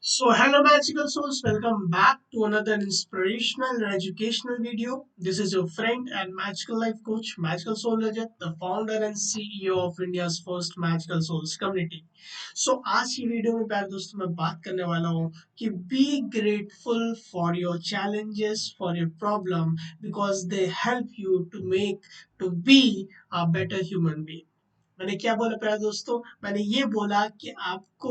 So hello magical souls, welcome back to another inspirational and educational video. This is your friend and magical life coach, Magical Soul Rajat, the founder and CEO of India's first Magical Souls community. So आज की video में प्यारे दोस्तों मैं बात करने वाला हूँ कि be grateful for your challenges, for your problem because they help you to be a better human being. मैंने क्या बोला प्यारे दोस्तों, मैंने ये बोला कि आपको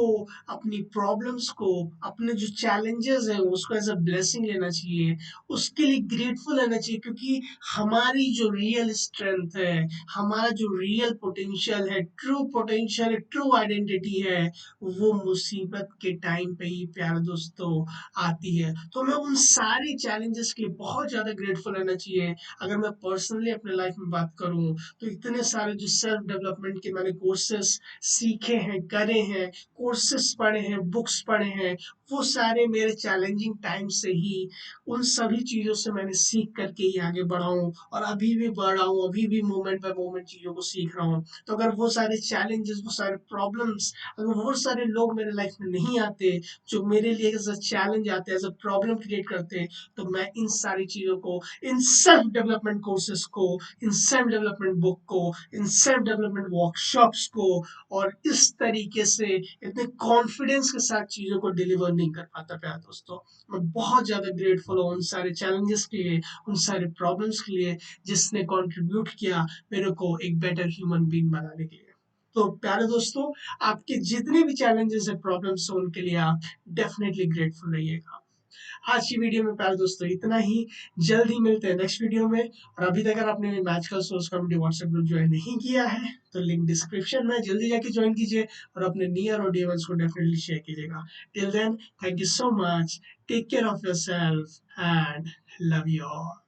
अपनी प्रॉब्लम्स को, अपने जो चैलेंजेस हैं उसको एज अ ब्लेसिंग लेना चाहिए, उसके लिए ग्रेटफुल रहना चाहिए, क्योंकि हमारी जो रियल स्ट्रेंथ है, हमारा जो रियल पोटेंशियल है, ट्रू आइडेंटिटी है, वो मुसीबत के टाइम पे ही प्यारे दोस्तों आती है। तो हमें उन सारी चैलेंजेस के लिए बहुत ज्यादा ग्रेटफुल रहना चाहिए। अगर मैं पर्सनली अपने लाइफ में बात करूं तो इतने सारे जो सेल्फ डेवलपमेंट के मैंने कोर्सेस सीखे हैं, करे हैं, कोर्सेस पढ़े हैं, बुक्स पढ़े हैं, वो सारे मेरे चैलेंजिंग टाइम से ही, उन सभी चीज़ों से मैंने सीख करके ही आगे बढ़ा हूँ और अभी भी बढ़ रहा हूँ, अभी भी मोमेंट बाय मोमेंट चीज़ों को सीख रहा हूँ। तो अगर वो सारे चैलेंजेस, वो सारे प्रॉब्लम्स, अगर वो सारे लोग मेरे लाइफ में नहीं आते जो मेरे लिए एज अ चैलेंज आते हैं, एज अ प्रॉब्लम क्रिएट करते हैं, तो मैं इन सारी चीज़ों को, इन सेल्फ डेवलपमेंट कोर्सेस को, इन सेल्फ डेवलपमेंट बुक को, इन सेल्फ डेवलपमेंट वर्कशॉप्स को और इस तरीके से इतने कॉन्फिडेंस के साथ चीज़ों को डिलीवर नहीं कर पाता प्यारे दोस्तों। मैं बहुत ज़्यादा ग्रेटफुल हूँ उन सारे चैलेंजेस के लिए, उन सारे प्रॉब्लम्स के लिए, जिसने कंट्रीब्यूट किया मेरे को एक बेटर ह्यूमन बीइंग बनाने के लिए। तो प्यारे दोस्तों, आपके जितने भी चैलेंजेस है, प्रॉब्लम्स है, उनके लिए आप डेफिनेटली ग्रेटफुल रहिएगा। आज की वीडियो में प्यारे दोस्तों इतना ही। जल्द ही मिलते हैं नेक्स्ट वीडियो में। और अभी तक अगर आपने magical source community WhatsApp group join नहीं किया है तो लिंक डिस्क्रिप्शन में, जल्दी जाके ज्वाइन कीजिए और अपने नियर और डियर वंस को डेफिनेटली शेयर कीजिएगा। Till then, thank you so much, take care of yourself and love you all.